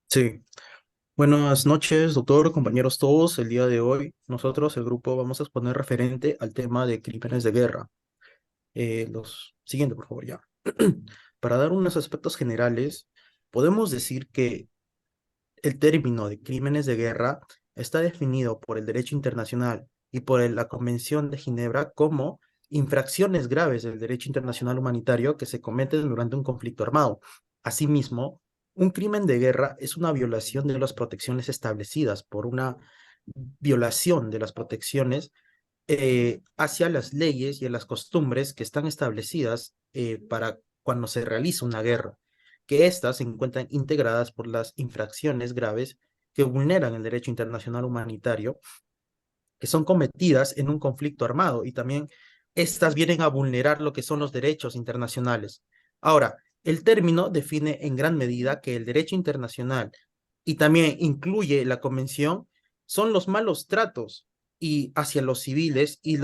Sí, buenas noches, doctor, compañeros todos. El día de hoy, nosotros, el grupo, vamos a exponer referente al tema de crímenes de guerra. Siguiente, por favor, ya. Para dar unos aspectos generales, podemos decir que el término de crímenes de guerra está definido por el derecho internacional y por la Convención de Ginebra como infracciones graves del derecho internacional humanitario que se cometen durante un conflicto armado. Asimismo, un crimen de guerra es una violación de las protecciones establecidas por una violación de las protecciones hacia las leyes y a las costumbres que están establecidas para cuando se realiza una guerra, que éstas se encuentran integradas por las infracciones graves que vulneran el derecho internacional humanitario, que son cometidas en un conflicto armado y también estas vienen a vulnerar lo que son los derechos internacionales. Ahora, el término define en gran medida que el derecho internacional y también incluye la convención son los malos tratos y hacia los civiles y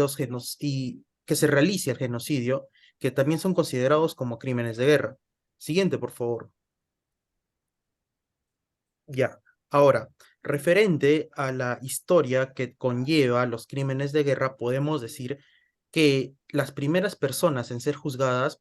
que se realice el genocidio, que también son considerados como crímenes de guerra. Siguiente, por favor. Ya. Ahora, referente a la historia que conlleva los crímenes de guerra, podemos decir que las primeras personas en ser juzgadas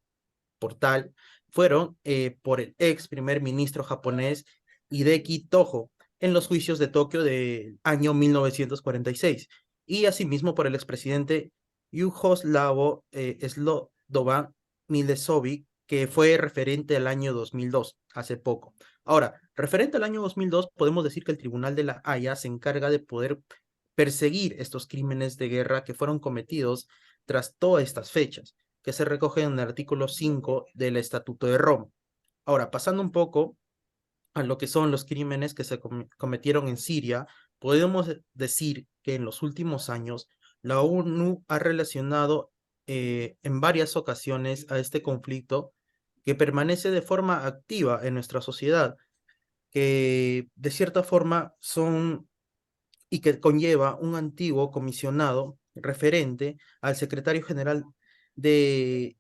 por tal fueron por el ex primer ministro japonés Hideki Tojo en los juicios de Tokio del año 1946 y asimismo por el expresidente Yugoslavo Slobodan Milosevic, que fue referente al año 2002, hace poco. Ahora, referente al año 2002, podemos decir que el Tribunal de la Haya se encarga de poder perseguir estos crímenes de guerra que fueron cometidos tras todas estas fechas, que se recogen en el artículo 5 del Estatuto de Roma. Ahora, pasando un poco a lo que son los crímenes que se cometieron en Siria, podemos decir que en los últimos años la ONU ha relacionado en varias ocasiones a este conflicto que permanece de forma activa en nuestra sociedad, que de cierta forma son y que conlleva un antiguo comisionado referente al secretario general de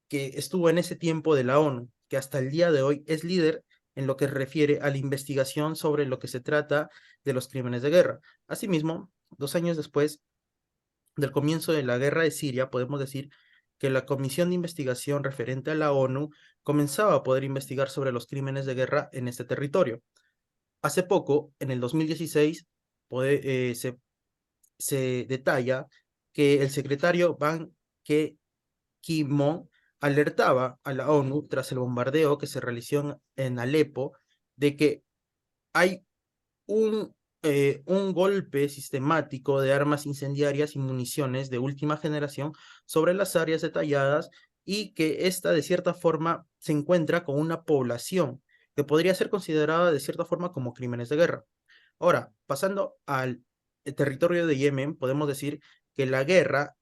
que estuvo en ese tiempo de la ONU, que hasta el día de hoy es líder en lo que refiere a la investigación sobre lo que se trata de los crímenes de guerra. Asimismo, 2 años después del comienzo de la guerra de Siria, podemos decir que la comisión de investigación referente a la ONU comenzaba a poder investigar sobre los crímenes de guerra en este territorio. Hace poco, en el 2016, se detalla que el secretario Ban Ki-moon alertaba a la ONU tras el bombardeo que se realizó en Alepo de que hay un golpe sistemático de armas incendiarias y municiones de última generación sobre las áreas detalladas y que esta de cierta forma se encuentra con una población que podría ser considerada de cierta forma como crímenes de guerra. Ahora, pasando al territorio de Yemen, podemos decir que la guerra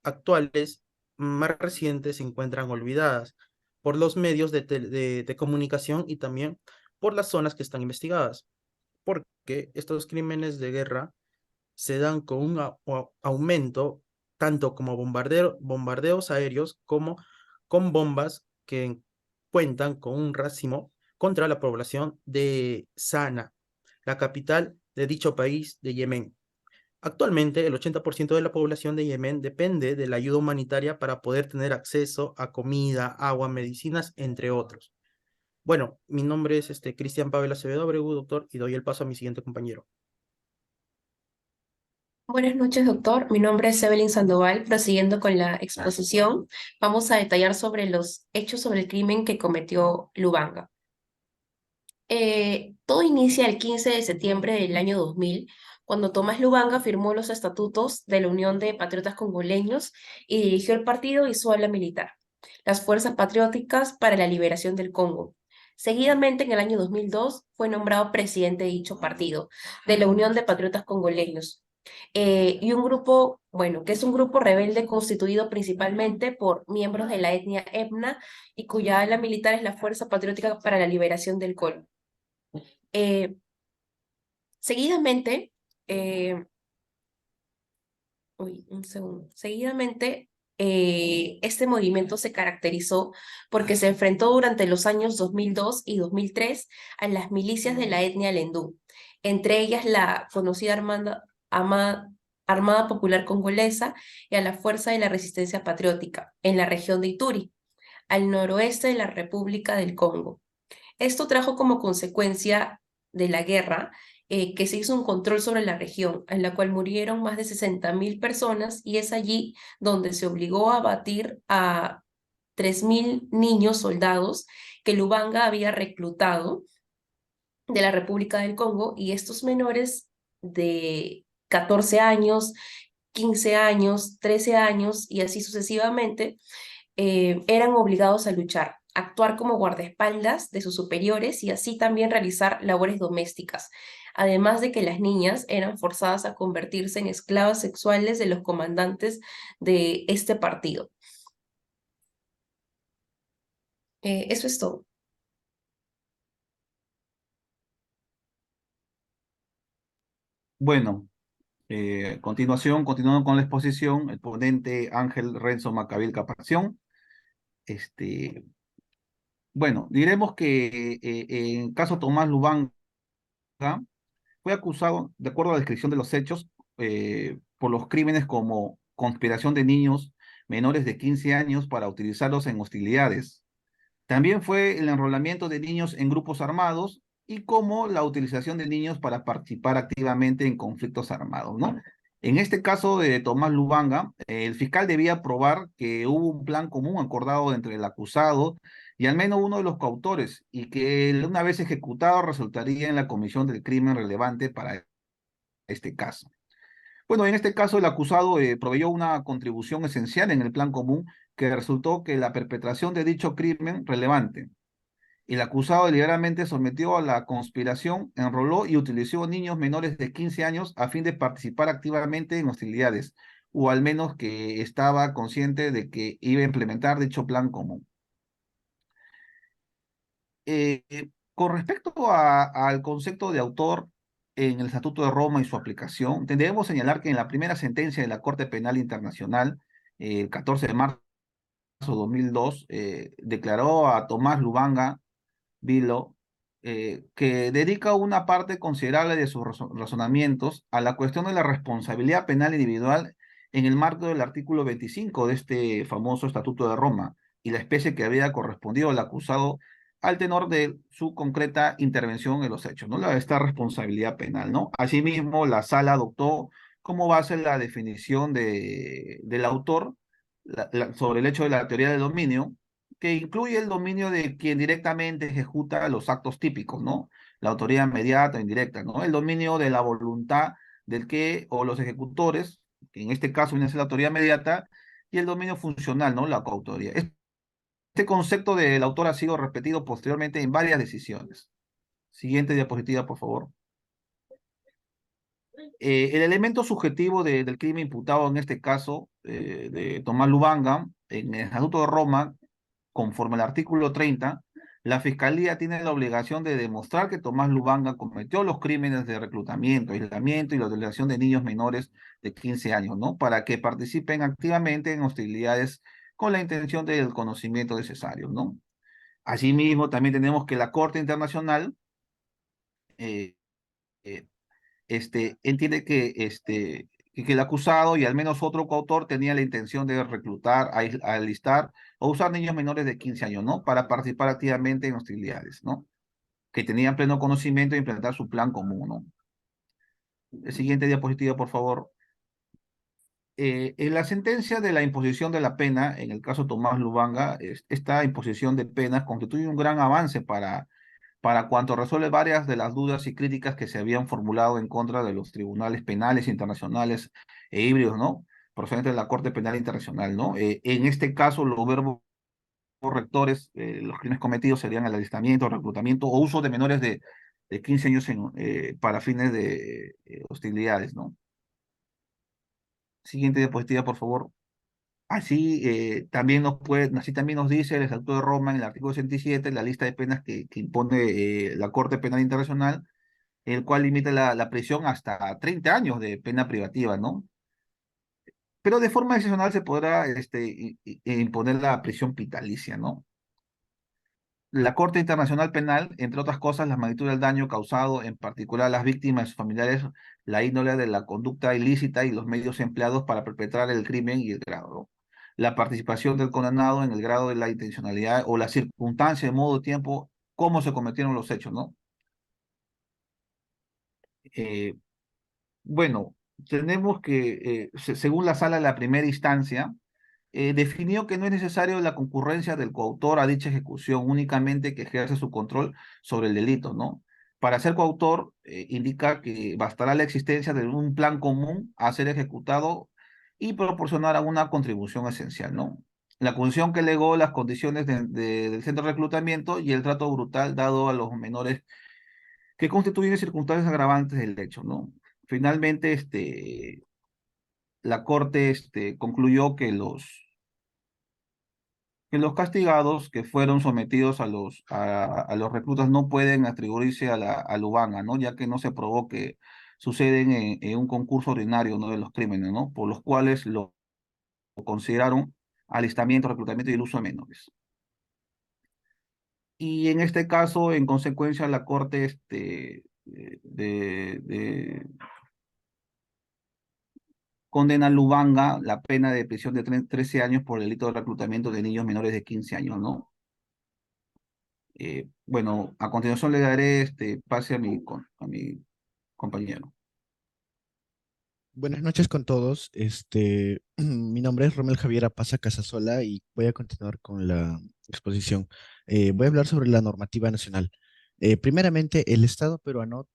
actuales más recientes se encuentran olvidadas por los medios de comunicación y también por las zonas que están investigadas, porque estos crímenes de guerra se dan con un aumento tanto como bombardeos aéreos como con bombas que cuentan con un racimo contra la población de Sana, la capital de dicho país de Yemen. Actualmente, el 80% de la población de Yemen depende de la ayuda humanitaria para poder tener acceso a comida, agua, medicinas, entre otros. Bueno, mi nombre es Cristian Pavel Acevedo Abreu, doctor, y doy el paso a mi siguiente compañero. Buenas noches, doctor. Mi nombre es Evelyn Sandoval. Prosiguiendo con la exposición, vamos a detallar sobre los hechos sobre el crimen que cometió Lubanga. Todo inicia el 15 de septiembre del año 2000, cuando Tomás Lubanga firmó los estatutos de la Unión de Patriotas Congoleños y dirigió el partido y su ala militar, las Fuerzas Patrióticas para la Liberación del Congo. Seguidamente, en el año 2002, fue nombrado presidente de dicho partido, de la Unión de Patriotas Congoleños, y un grupo, bueno, que es un grupo rebelde constituido principalmente por miembros de la etnia Ebna y cuya ala militar es la Fuerza Patriótica para la Liberación del Congo. Eh, seguidamente, eh, uy, un segundo. Seguidamente, Este movimiento se caracterizó porque se enfrentó durante los años 2002 y 2003 a las milicias de la etnia Lendú, entre ellas la conocida Armada Popular Congolesa y a la Fuerza de la Resistencia Patriótica en la región de Ituri, al noroeste de la República del Congo. Esto trajo como consecuencia de la guerra que se hizo un control sobre la región, en la cual murieron más de 60.000 personas y es allí donde se obligó a abatir a 3.000 niños soldados que Lubanga había reclutado de la República del Congo y estos menores de 14 años, 15 años, 13 años y así sucesivamente eran obligados a luchar, actuar como guardaespaldas de sus superiores y así también realizar labores domésticas, además de que las niñas eran forzadas a convertirse en esclavas sexuales de los comandantes de este partido. Eso es todo. Bueno, a continuación, continuando con la exposición, el ponente Ángel Renzo Macabil Capacción. Este, bueno, diremos que en caso Tomás Lubanga fue acusado, de acuerdo a la descripción de los hechos, por los crímenes como conspiración de niños menores de 15 años para utilizarlos en hostilidades. También fue el enrolamiento de niños en grupos armados y como la utilización de niños para participar activamente en conflictos armados, ¿no? En este caso de Tomás Lubanga, el fiscal debía probar que hubo un plan común acordado entre el acusado y al menos uno de los coautores, y que una vez ejecutado resultaría en la comisión del crimen relevante para este caso. Bueno, en este caso el acusado proveyó una contribución esencial en el plan común que resultó que la perpetración de dicho crimen relevante. El acusado deliberadamente sometió a la conspiración, enroló y utilizó niños menores de 15 años a fin de participar activamente en hostilidades, o al menos que estaba consciente de que iba a implementar dicho plan común. Con respecto al concepto de autor en el Estatuto de Roma y su aplicación, debemos señalar que en la primera sentencia de la Corte Penal Internacional, el 14 de marzo de 2002, declaró a Tomás Lubanga Vilo, que dedica una parte considerable de sus razonamientos a la cuestión de la responsabilidad penal individual en el marco del artículo 25 de este famoso Estatuto de Roma y la especie que había correspondido al acusado al tenor de su concreta intervención en los hechos, ¿no? Esta responsabilidad penal, ¿no? Asimismo, la sala adoptó como base la definición del autor sobre el hecho de la teoría del dominio, que incluye el dominio de quien directamente ejecuta los actos típicos, ¿no? La autoridad inmediata o indirecta, ¿no? El dominio de la voluntad del que o los ejecutores, que en este caso viene a ser la autoridad inmediata, y el dominio funcional, ¿no? La coautoría. Este concepto del autor ha sido repetido posteriormente en varias decisiones. Siguiente diapositiva, por favor. El elemento subjetivo del crimen imputado en este caso de Tomás Lubanga, en el Estatuto de Roma, conforme al artículo 30, la Fiscalía tiene la obligación de demostrar que Tomás Lubanga cometió los crímenes de reclutamiento, aislamiento y la utilización de niños menores de 15 años, ¿no? Para que participen activamente en hostilidades con la intención del conocimiento necesario, ¿no? Asimismo, también tenemos que la Corte Internacional eh, eh, entiende que el acusado y al menos otro coautor tenía la intención de reclutar, alistar o usar niños menores de 15 años, ¿no? Para participar activamente en hostilidades, ¿no? Que tenían pleno conocimiento de implementar su plan común, ¿no? El siguiente diapositiva, por favor. En la sentencia de la imposición de la pena, en el caso Tomás Lubanga, esta imposición de penas constituye un gran avance para cuanto resuelve varias de las dudas y críticas que se habían formulado en contra de los tribunales penales internacionales e híbridos, ¿no? Procedentes de la Corte Penal Internacional, ¿no? En este caso, los verbos rectores, los crímenes cometidos serían el alistamiento, reclutamiento o uso de menores de 15 años para fines de hostilidades, ¿no? Siguiente diapositiva, por favor. Así también nos dice el Estatuto de Roma en el artículo 67, la lista de penas que impone la Corte Penal Internacional, el cual limita la prisión hasta 30 años de pena privativa, ¿no? pero de forma excepcional se podrá imponer la prisión vitalicia, ¿no? La Corte Internacional Penal, entre otras cosas, la magnitud del daño causado, en particular a las víctimas y sus familiares, la índole de la conducta ilícita y los medios empleados para perpetrar el crimen y el grado, ¿no? La participación del condenado en el grado de la intencionalidad o la circunstancia, el modo, tiempo, cómo se cometieron los hechos, ¿no? Eh, bueno, tenemos que, según la sala de la primera instancia, definió que no es necesario la concurrencia del coautor a dicha ejecución, únicamente que ejerce su control sobre el delito, ¿no? Para ser coautor, indica que bastará la existencia de un plan común a ser ejecutado y proporcionar una contribución esencial, ¿no? La acusación que legó las condiciones del centro de reclutamiento y el trato brutal dado a los menores que constituyen circunstancias agravantes del hecho, ¿no? Finalmente, la Corte concluyó que los castigados que fueron sometidos a los reclutas no pueden atribuirse a Lubanga, ¿no? Ya que no se probó que suceden en un concurso ordinario, ¿no? De los crímenes, ¿no? Por los cuales lo consideraron alistamiento, reclutamiento y el uso de menores. Y en este caso, en consecuencia, la Corte condena a Lubanga la pena de prisión de 13 años por el delito de reclutamiento de niños menores de 15 años, ¿no? Bueno, a continuación le daré pase a mi compañero. Buenas noches con todos. Mi nombre es Romel Javier Apaza Casasola y voy a continuar con la exposición. Voy a hablar sobre la normativa nacional. Primeramente, el Estado peruano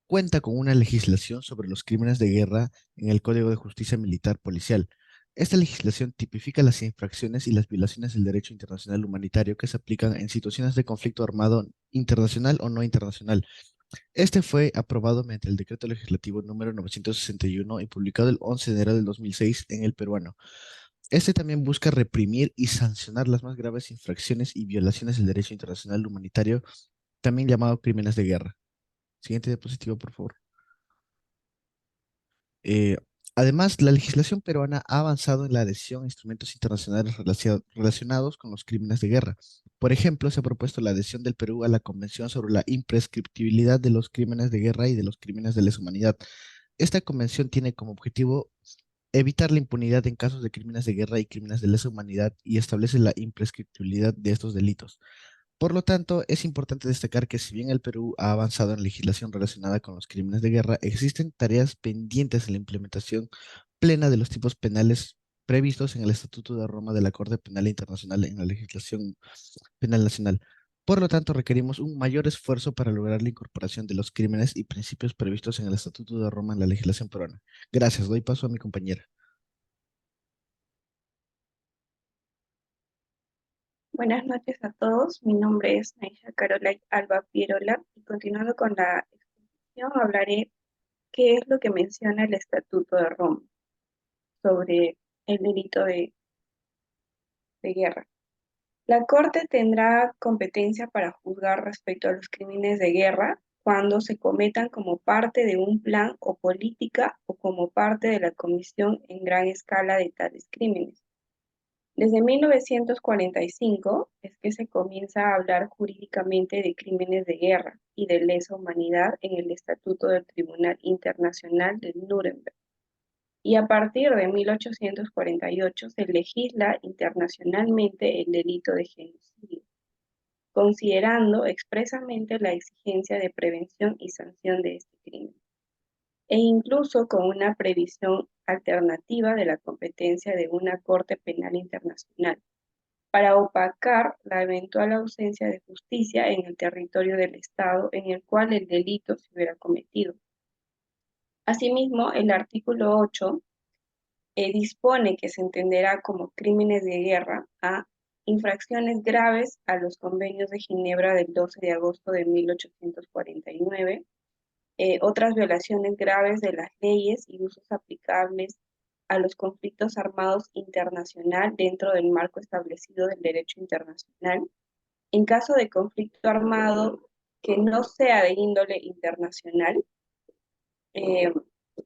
cuenta con una legislación sobre los crímenes de guerra en el Código de Justicia Militar Policial. Esta legislación tipifica las infracciones y las violaciones del derecho internacional humanitario que se aplican en situaciones de conflicto armado internacional o no internacional. Este fue aprobado mediante el Decreto Legislativo número 961 y publicado el 11 de enero del 2006 en el peruano. Este también busca reprimir y sancionar las más graves infracciones y violaciones del derecho internacional humanitario, también llamado crímenes de guerra. Siguiente diapositiva, por favor. Eh, Además, la legislación peruana ha avanzado en la adhesión a instrumentos internacionales relacionados con los crímenes de guerra. Por ejemplo, se ha propuesto la adhesión del Perú a la Convención sobre la imprescriptibilidad de los crímenes de guerra y de los crímenes de lesa humanidad. Esta convención tiene como objetivo evitar la impunidad en casos de crímenes de guerra y crímenes de lesa humanidad y establece la imprescriptibilidad de estos delitos. Por lo tanto, es importante destacar que si bien el Perú ha avanzado en legislación relacionada con los crímenes de guerra, existen tareas pendientes en la implementación plena de los tipos penales previstos en el Estatuto de Roma de la Corte Penal Internacional en la legislación penal nacional. Por lo tanto, requerimos un mayor esfuerzo para lograr la incorporación de los crímenes y principios previstos en el Estatuto de Roma en la legislación peruana. Gracias, doy paso a mi compañera. Buenas noches a todos. Mi nombre es Naisha Carola Alba Pierola y continuando con la exposición hablaré qué es lo que menciona el Estatuto de Roma sobre el delito de guerra. La Corte tendrá competencia para juzgar respecto a los crímenes de guerra cuando se cometan como parte de un plan o política o como parte de la comisión en gran escala de tales crímenes. Desde 1945 es que se comienza a hablar jurídicamente de crímenes de guerra y de lesa humanidad en el Estatuto del Tribunal Internacional de Nuremberg. Y a partir de 1848 se legisla internacionalmente el delito de genocidio, considerando expresamente la exigencia de prevención y sanción de este crimen e incluso con una previsión alternativa de la competencia de una Corte Penal Internacional, para opacar la eventual ausencia de justicia en el territorio del Estado en el cual el delito se hubiera cometido. Asimismo, el artículo 8 dispone que se entenderá como crímenes de guerra a infracciones graves a los convenios de Ginebra del 12 de agosto de 1849, otras violaciones graves de las leyes y usos aplicables a los conflictos armados internacional dentro del marco establecido del derecho internacional. En caso de conflicto armado que no sea de índole internacional,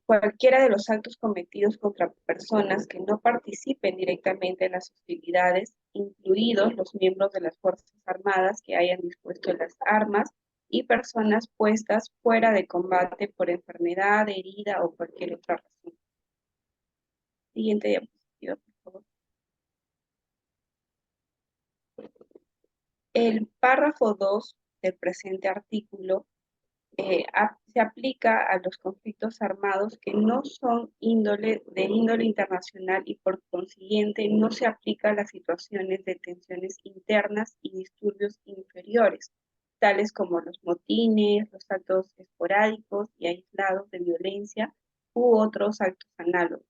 cualquiera de los actos cometidos contra personas que no participen directamente en las hostilidades, incluidos los miembros de las Fuerzas Armadas que hayan dispuesto las armas y personas puestas fuera de combate por enfermedad, herida o cualquier otra razón. Siguiente diapositiva, por favor. El párrafo 2 del presente artículo se aplica a los conflictos armados que no son de índole internacional y por consiguiente no se aplica a las situaciones de tensiones internas y disturbios inferiores, tales como los motines, los actos esporádicos y aislados de violencia u otros actos análogos.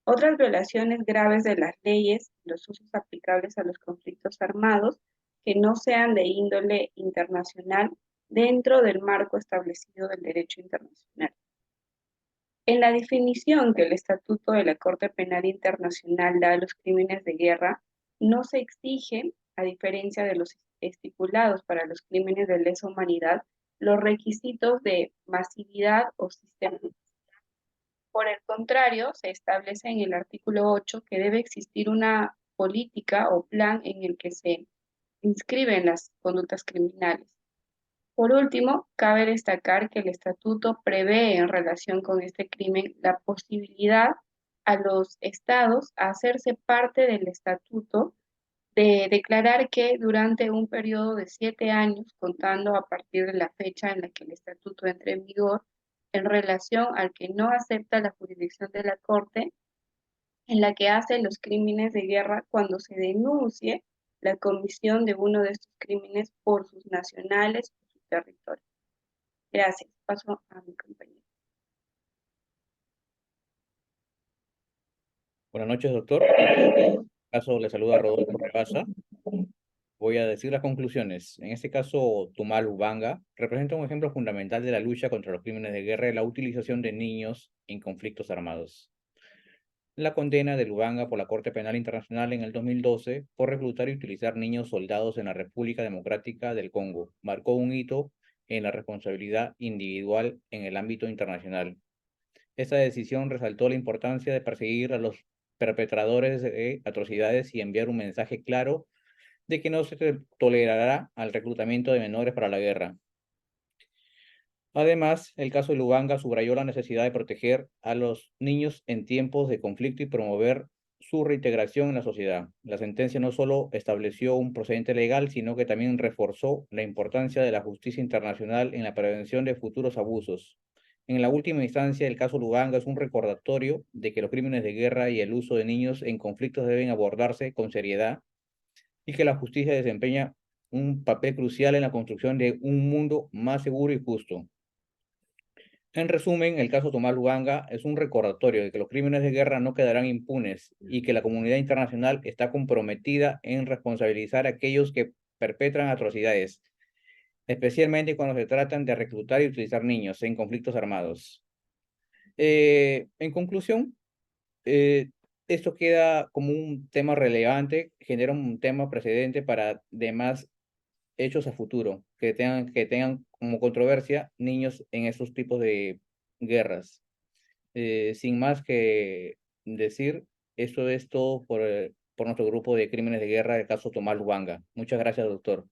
Otras violaciones graves de las leyes y los usos aplicables a los conflictos armados que no sean de índole internacional dentro del marco establecido del derecho internacional. En la definición que el Estatuto de la Corte Penal Internacional da a los crímenes de guerra, no se exige, a diferencia de los estipulados para los crímenes de lesa humanidad, los requisitos de masividad o sistematicidad. Por el contrario, se establece en el artículo 8 que debe existir una política o plan en el que se inscriben las conductas criminales. Por último, cabe destacar que el estatuto prevé en relación con este crimen la posibilidad a los estados a hacerse parte del estatuto de declarar que durante un periodo de 7 años, contando a partir de la fecha en la que el estatuto entre en vigor, en relación al que no acepta la jurisdicción de la Corte, en la que hace los crímenes de guerra cuando se denuncie la comisión de uno de estos crímenes por sus nacionales o su territorio. Gracias. Paso a mi compañero. Buenas noches, doctor. En este caso, le saluda Rodolfo Rebasa. Voy a decir las conclusiones. En este caso, Tumal Lubanga representa un ejemplo fundamental de la lucha contra los crímenes de guerra y la utilización de niños en conflictos armados. La condena de Lubanga por la Corte Penal Internacional en el 2012 por reclutar y utilizar niños soldados en la República Democrática del Congo marcó un hito en la responsabilidad individual en el ámbito internacional. Esta decisión resaltó la importancia de perseguir a los perpetradores de atrocidades y enviar un mensaje claro de que no se tolerará al reclutamiento de menores para la guerra. Además, el caso de Lubanga subrayó la necesidad de proteger a los niños en tiempos de conflicto y promover su reintegración en la sociedad. La sentencia no solo estableció un procedente legal, sino que también reforzó la importancia de la justicia internacional en la prevención de futuros abusos. En la última instancia, el caso Lubanga es un recordatorio de que los crímenes de guerra y el uso de niños en conflictos deben abordarse con seriedad y que la justicia desempeña un papel crucial en la construcción de un mundo más seguro y justo. En resumen, el caso Tomás Lubanga es un recordatorio de que los crímenes de guerra no quedarán impunes y que la comunidad internacional está comprometida en responsabilizar a aquellos que perpetran atrocidades, especialmente cuando se tratan de reclutar y utilizar niños en conflictos armados. En conclusión, esto queda como un tema relevante, genera un tema precedente para demás hechos a futuro que tengan como controversia niños en estos tipos de guerras. Sin más que decir, esto es todo por nuestro grupo de crímenes de guerra del caso Tomás Lubanga. Muchas gracias, doctor.